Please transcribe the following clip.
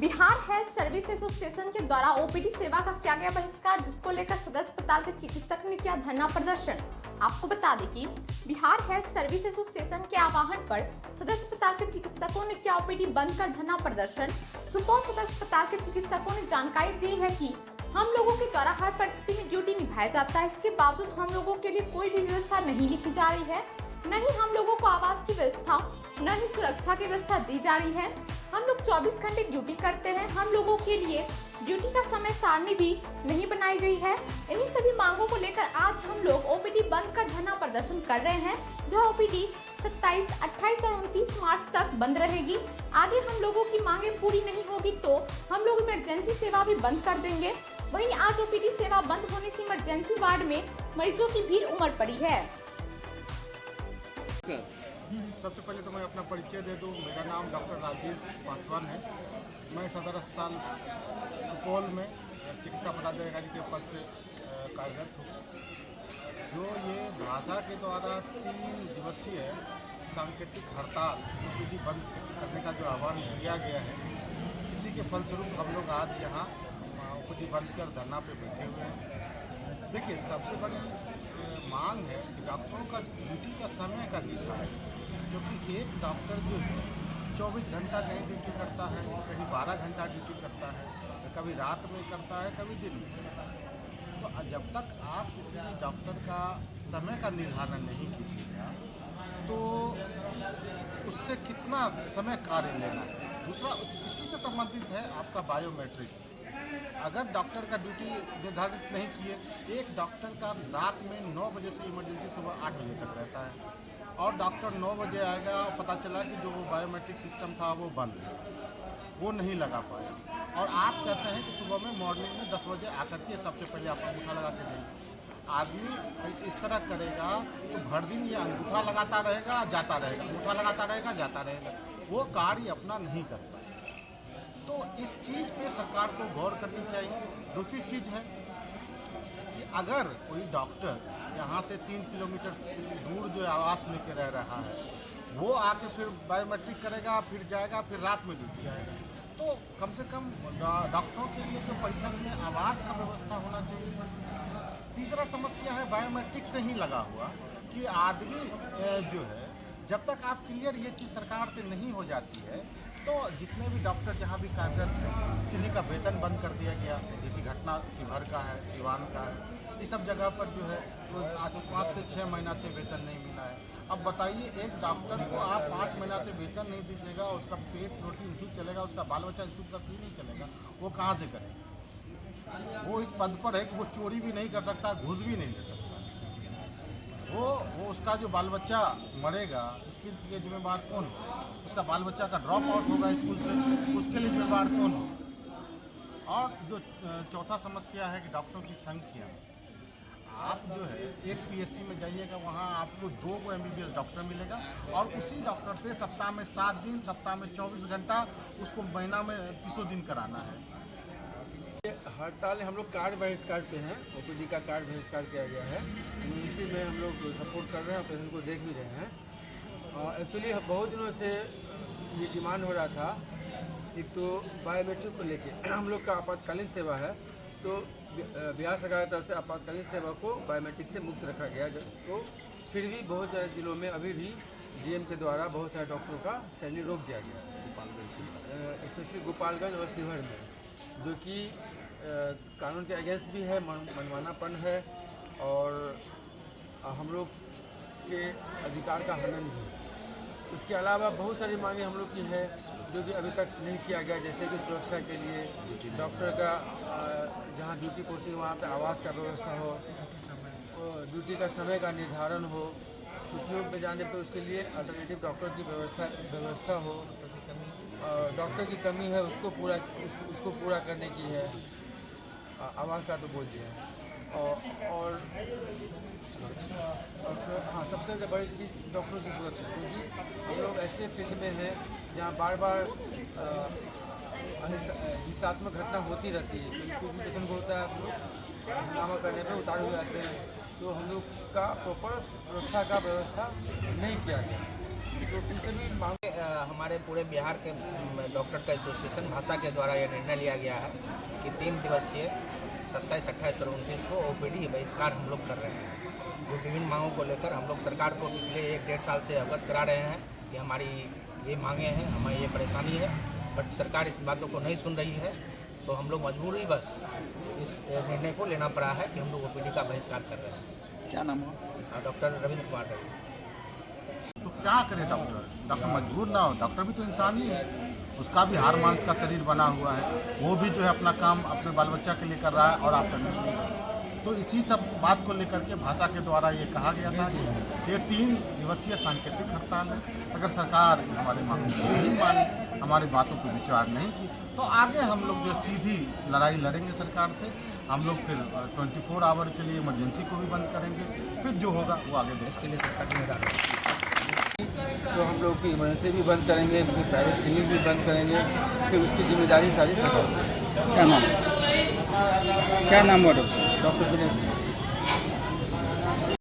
Bihar health service association के द्वारा OPD सेवा का किया गया बहिष्कार, जिसको लेकर सदर अस्पताल के चिकित्सक ने किया धरना प्रदर्शन। आपको बता दें कि बिहार हेल्थ सर्विस एसोसिएशन के आह्वान पर सदर अस्पताल के चिकित्सकों ने किया ओपीडी बंद कर धरना प्रदर्शन। सुपौल सदर अस्पताल के चिकित्सकों ने जानकारी दी है कि हम लोगों के द्वारा हर परिस्थिति में ड्यूटी निभाया जाता है। इसके बावजूद हम लोगों के लिए कोई भी व्यवस्था नहीं लिखी जा रही है, न ही हम लोगों को आवास की व्यवस्था, न ही सुरक्षा की व्यवस्था दी जा रही है। हम लोग 24 घंटे ड्यूटी करते हैं। हम लोगों के लिए ड्यूटी का समय सारणी भी नहीं बनाई गई है। इन्हीं सभी मांगों को लेकर आज हम लोग ओपीडी बंद कर धरना प्रदर्शन कर रहे हैं। जो ओपीडी 27, 28 और 29 मार्च तक बंद रहेगी। आगे हम लोगों की मांगे पूरी नहीं होगी तो हम लोग इमरजेंसी सेवा भी बंद कर देंगे। वहीं आज ओपीडी सेवा बंद होने से इमरजेंसी वार्ड में मरीजों की भीड़ उमड़ पड़ी है। सबसे पहले तो मैं अपना परिचय दे दूं। मेरा नाम डॉक्टर राजेश पासवान है। मैं सदर अस्पताल सुपौल में चिकित्सा पदाधिकारी के पद पर कार्यरत हूँ। जो ये भाषा के द्वारा 3 दिवसीय सांकेतिक हड़ताल ओपीडी बंद करने का जो आह्वान किया गया है, इसी के फलस्वरूप हम लोग आज यहाँ ओपीडी बंद कर धरना पे बैठे हुए हैं। देखिए, सबसे बड़ी मांग है कि डॉक्टरों का ड्यूटी का समय का निर्धारण, क्योंकि एक डॉक्टर जो है 24 घंटा कहीं ड्यूटी करता है, कहीं 12 घंटा ड्यूटी करता है, कभी रात में करता है, कभी दिन में करता है। तो जब तक आप किसी भी डॉक्टर का समय का निर्धारण नहीं कीजिएगा तो उससे कितना समय कार्य लेना है। दूसरा इसी से संबंधित है आपका बायोमेट्रिक। अगर डॉक्टर का ड्यूटी निर्धारित नहीं किए, एक डॉक्टर का रात में 9 बजे से इमरजेंसी सुबह 8 बजे तक रहता है और डॉक्टर 9 बजे आएगा और पता चला कि जो वो बायोमेट्रिक सिस्टम था वो बंद है, वो नहीं लगा पाया। और आप कहते हैं कि सुबह में मॉर्निंग में 10 बजे आकर के सबसे पहले आप अंगूठा लगा के देंगे। आदमी इस तरह करेगा तो भर दिन ये अंगूठा लगाता रहेगा, जाता रहेगा, अंगूठा लगाता रहेगा, जाता रहेगा, वो कार्य अपना नहीं कर पाएगा। तो इस चीज़ पे सरकार को गौर करनी चाहिए। दूसरी चीज़ है कि अगर कोई डॉक्टर यहाँ से 3 किलोमीटर दूर जो आवास लेके रह रहा है, वो आके फिर बायोमेट्रिक करेगा, फिर जाएगा, फिर रात में ड्यूटी आएगा, तो कम से कम डॉक्टरों के लिए जो परिसर में आवास का व्यवस्था होना चाहिए। तीसरा समस्या है बायोमेट्रिक से ही लगा हुआ कि आदमी जो है, जब तक आप क्लियर ये चीज़ सरकार से नहीं हो जाती है तो जितने भी डॉक्टर जहाँ भी कार्यरत हैं, किन्हीं का वेतन बंद कर दिया गया। जैसी घटना शिवहर का है, सिवान का है, ये सब जगह पर जो है आज 5 से 6 महीना से वेतन नहीं मिला है। अब बताइए, एक डॉक्टर को आप 5 महीना से वेतन नहीं दीजिएगा, उसका पेट रोटी नहीं चलेगा, उसका बाल बच्चा स्कूल का फी नहीं चलेगा, वो कहाँ से करेगा? वो इस पद पर है कि वो चोरी भी नहीं कर सकता, घूस भी नहीं ले सकता। वो उसका जो बाल बच्चा मरेगा, इसके लिए जिम्मेदार कौन हो? उसका बाल बच्चा का ड्रॉप आउट होगा स्कूल से, उसके लिए जिम्मेदार कौन हो? और जो चौथा समस्या है कि डॉक्टरों की संख्या। आप जो है एक पीएचसी में जाइएगा, वहाँ आपको 2 MBBS डॉक्टर मिलेगा और उसी डॉक्टर से सप्ताह में 7 दिन, सप्ताह में 24 घंटा, उसको महीना में 300 दिन कराना है। हड़ताल हम लोग कार्य बहिष्कार पे हैं। ओपीडी का कार्य बहिष्कार किया गया है। इसी में हम लोग सपोर्ट कर रहे हैं और पेशेंट को देख भी रहे हैं। एक्चुअली बहुत दिनों से ये डिमांड हो रहा था। एक तो बायोमेट्रिक को लेके हम लोग का आपातकालीन सेवा है, तो बिहार सरकार की तरफ से आपातकालीन सेवा को बायोमेट्रिक से मुक्त रखा गया। तो फिर भी बहुत सारे जिलों में अभी भी डीएम के द्वारा बहुत सारे डॉक्टरों का सैलरी रोक दिया गया, स्पेशली गोपालगंज और शिवहर में, जो कि कानून के अगेंस्ट भी है, मनमानापन है और हम लोग के अधिकार का हनन भी। इसके अलावा बहुत सारी मांगे हम लोग की है जो कि अभी तक नहीं किया गया, जैसे कि सुरक्षा के लिए डॉक्टर का जहाँ ड्यूटी पोस्टिंग वहाँ पे आवास का व्यवस्था हो, ड्यूटी का समय का निर्धारण हो, छुट्टियों पे जाने पे उसके लिए अल्टरनेटिव डॉक्टर की व्यवस्था हो, डॉक्टर की कमी है उसको पूरा करने की है, आवाज़ का तो बोल दिया है। और हाँ, सबसे बड़ी चीज़ डॉक्टरों की सुरक्षा, क्योंकि हम लोग ऐसे फील्ड में हैं जहाँ बार बार हिंसात्मक घटना होती रहती है। क्योंकि पेशेंट को होता है, आप लोग हंगामा करने पर उतार हो जाते हैं, तो हम लोग का प्रॉपर सुरक्षा का व्यवस्था नहीं किया गया। तो इन सभी मांग हमारे पूरे बिहार के डॉक्टर का एसोसिएशन भाषा के द्वारा यह निर्णय लिया गया है कि 3 दिवसीय 27, 28 और 29 को ओपीडी बहिष्कार हम लोग कर रहे हैं। जो विभिन्न मांगों को लेकर हम लोग सरकार को पिछले 1-1.5 साल से अवगत करा रहे हैं कि हमारी ये मांगे हैं, हमें ये परेशानी है, बट सरकार इस बातों को नहीं सुन रही है। तो हम लोग मजबूरी बस इस निर्णय को लेना पड़ा है कि हम लोग ओपीडी का बहिष्कार कर रहे हैं। क्या नाम हो? डॉक्टर रविंद्र कुमार रवि। तो क्या करे डॉक्टर? डॉक्टर मजबूर ना हो, डॉक्टर भी तो इंसान ही है, उसका भी हार मांस का शरीर बना हुआ है, वो भी जो है अपना काम अपने बाल बच्चा के लिए कर रहा है और आप करने के लिए कर रहे हैं। तो इसी सब बात को लेकर के भाषा के द्वारा ये कहा गया था कि ये 3 दिवसीय सांकेतिक हड़ताल है। अगर सरकार हमारी मांगों को नहीं मानी, हमारी बातों पर विचार नहीं की, तो आगे हम लोग जो सीधी लड़ाई लड़ेंगे सरकार से। हम लोग फिर 24 आवर के लिए इमरजेंसी को भी बंद करेंगे, फिर जो होगा वो आगे देश के लिए सरकार जिम्मेदार है। तो हम लोग की इमरजेंसी भी बंद करेंगे, फिर प्राइवेट क्लिनिक भी बंद करेंगे, फिर उसकी जिम्मेदारी सारी सरकार की। क्या नाम हुआ डॉक्टर साहब? डॉक्टर विनय